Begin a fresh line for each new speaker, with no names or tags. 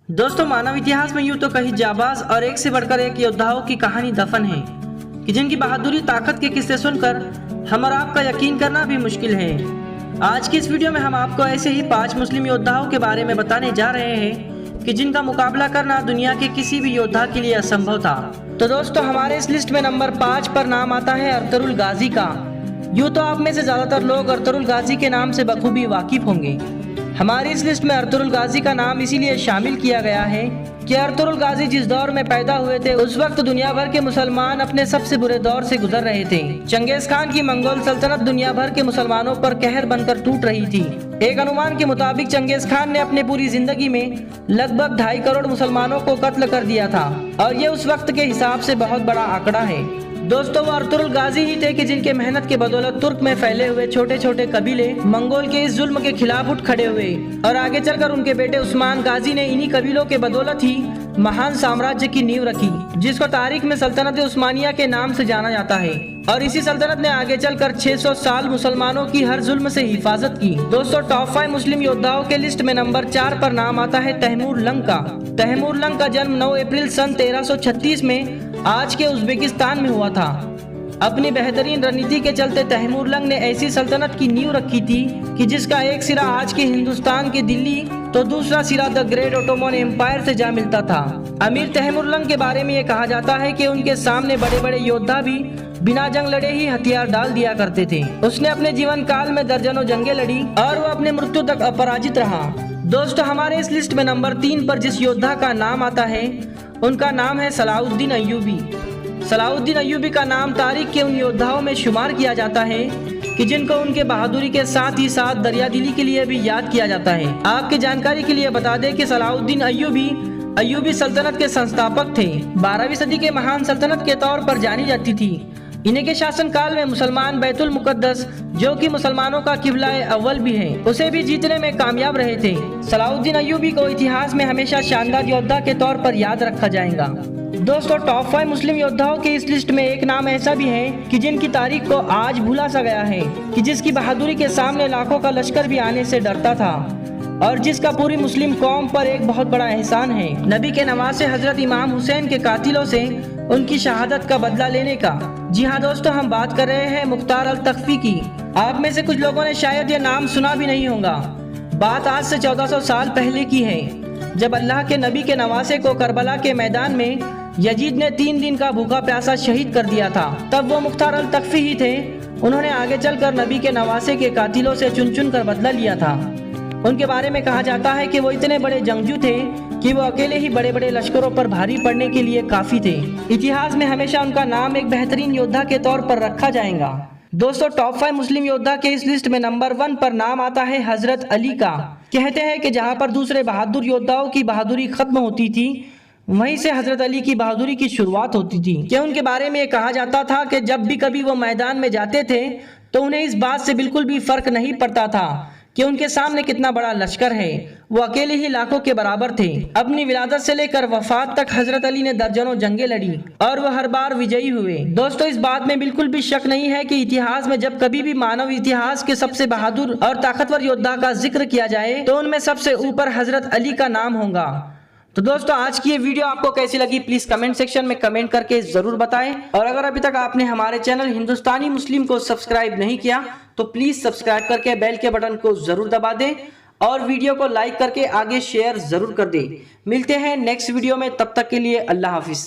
दोस्तों, मानव इतिहास में यूं तो कई जाबाज और एक से बढ़कर एक योद्धाओं की कहानी दफन है कि जिनकी बहादुरी ताकत के किस्से सुनकर हम और आपका यकीन करना भी मुश्किल है। आज की इस वीडियो में हम आपको ऐसे ही 5 मुस्लिम योद्धाओं के बारे में बताने जा रहे हैं कि जिनका मुकाबला करना दुनिया के किसी भी योद्धा के लिए असंभव था। तो दोस्तों, हमारे इस लिस्ट में नंबर 5 पर नाम आता है अर्तुगरुल गाजी का। यूँ तो आप में से ज्यादातर लोग अर्तुगरुल गाजी के नाम से बखूबी वाकिफ होंगे। हमारी इस लिस्ट में अर्तुगरुल गाजी का नाम इसीलिए शामिल किया गया है कि अर्तुगरुल गाजी जिस दौर में पैदा हुए थे उस वक्त दुनिया भर के मुसलमान अपने सबसे बुरे दौर से गुजर रहे थे। चंगेज खान की मंगोल सल्तनत दुनिया भर के मुसलमानों पर कहर बनकर टूट रही थी। एक अनुमान के मुताबिक चंगेज खान ने अपने पूरी जिंदगी में लगभग 2.5 करोड़ मुसलमानों को कत्ल कर दिया था और ये उस वक्त के हिसाब से बहुत बड़ा आंकड़ा है। दोस्तों, वो अर्तुगरुल गाजी ही थे कि जिनके मेहनत के बदौलत तुर्क में फैले हुए छोटे छोटे कबीले मंगोल के इस जुल्म के खिलाफ उठ खड़े हुए और आगे चलकर उनके बेटे उस्मान गाजी ने इन्हीं कबीलों के बदौलत ही महान साम्राज्य की नींव रखी, जिसको तारीख में सल्तनत उस्मानिया के नाम से जाना जाता है। और इसी सल्तनत ने आगे चलकर 600 साल मुसलमानों की हर जुल्म से हिफाजत की। दोस्तों, टॉप 5 मुस्लिम योद्धाओं के लिस्ट में नंबर 4 पर नाम आता है तैमूर लंग का। तैमूर लंग का जन्म 9 अप्रैल सन 1336 में आज के उज्बेकिस्तान में हुआ था। अपनी बेहतरीन रणनीति के चलते तैमूर लंग ने ऐसी सल्तनत की नींव रखी थी कि जिसका एक सिरा आज के हिंदुस्तान के दिल्ली तो दूसरा सिरा द ग्रेट ओटोमन एम्पायर से जा मिलता था। अमीर तैमूर लंग के बारे में ये कहा जाता है कि उनके सामने बड़े बड़े योद्धा भी बिना जंग लड़े ही हथियार डाल दिया करते थे। उसने अपने जीवन काल में दर्जनों जंगें लड़ी और वो अपने मृत्यु तक अपराजित रहा। दोस्तों, हमारे इस लिस्ट में नंबर 3 पर जिस योद्धा का नाम आता है उनका नाम है सलाहुद्दीन अय्यूबी। सलाहुद्दीन अय्यूबी का नाम तारीख के उन योद्धाओं में शुमार किया जाता है कि जिनको उनके बहादुरी के साथ ही साथ दरियादिली के लिए भी याद किया जाता है। आपकी जानकारी के लिए बता दें कि सलाहुद्दीन अय्यूबी सल्तनत के संस्थापक थे। 12वीं सदी के महान सल्तनत के तौर पर जानी जाती थी। इन्हीं के शासन काल में मुसलमान बैतुल मुकद्दस, जो कि मुसलमानों का किबला अव्वल भी है, उसे भी जीतने में कामयाब रहे थे। सलाहुद्दीन अय्यूबी को इतिहास में हमेशा शानदार योद्धा के तौर पर याद रखा जाएगा। दोस्तों, टॉप 5 मुस्लिम योद्धाओं की इस लिस्ट में एक नाम ऐसा भी है कि जिनकी तारीख को आज भूला सा गया है, कि जिसकी बहादुरी के सामने लाखों का लश्कर भी आने से डरता था और जिसका पूरी मुस्लिम कौम पर एक बहुत बड़ा एहसान है। नबी के नवासे हजरत इमाम हुसैन के कातिलों से उनकी शहादत का बदला लेने का। जी हाँ दोस्तों, हम बात कर रहे हैं मुख्तार अल तख्फी की। आप में से कुछ लोगों ने शायद ये नाम सुना भी नहीं होगा। बात आज से 1400 साल पहले की है, जब अल्लाह के नबी के नवासे को करबला के मैदान में यजीद ने 3 दिन का भूखा प्यासा शहीद कर दिया था। तब वो मुख्तार अल तख्फी ही थे। उन्होंने आगे चलकर नबी के नवासे के कातिलों से चुन चुन कर बदला लिया था। उनके बारे में कहा जाता है कि वो इतने बड़े जंगजू थे कि वो अकेले ही बड़े बड़े लश्करों पर भारी पड़ने के लिए काफी थे। इतिहास में हमेशा उनका नाम एक बेहतरीन योद्धा के तौर पर रखा जाएगा। दोस्तों, टॉप 5 मुस्लिम योद्धा के इस लिस्ट में नंबर 1 पर नाम आता है हजरत अली का। कहते हैं कि जहां पर दूसरे बहादुर योद्धाओं की बहादुरी खत्म होती थी, वहीं से हजरत अली की बहादुरी की शुरुआत होती थी। कि उनके बारे में कहा जाता था कि जब भी कभी वो मैदान में जाते थे तो उन्हें इस बात से बिल्कुल भी फर्क नहीं पड़ता था कि उनके सामने कितना बड़ा लश्कर है। वो अकेले ही लाखों के बराबर थे। अपनी विलादत से लेकर वफात तक हजरत अली ने दर्जनों जंगें लड़ी और वो हर बार विजयी हुए। दोस्तों, इस बात में बिल्कुल भी शक नहीं है कि इतिहास में जब कभी भी मानव इतिहास के सबसे बहादुर और ताकतवर योद्धा का जिक्र किया जाए तो उनमें सबसे ऊपर हजरत अली का नाम होगा। तो दोस्तों, आज की ये वीडियो आपको कैसी लगी प्लीज कमेंट सेक्शन में कमेंट करके जरूर बताएं। और अगर अभी तक आपने हमारे चैनल हिंदुस्तानी मुस्लिम को सब्सक्राइब नहीं किया तो प्लीज सब्सक्राइब करके बेल के बटन को जरूर दबा दें और वीडियो को लाइक करके आगे शेयर जरूर कर दें। मिलते हैं नेक्स्ट वीडियो में, तब तक के लिए अल्लाह हाफिज।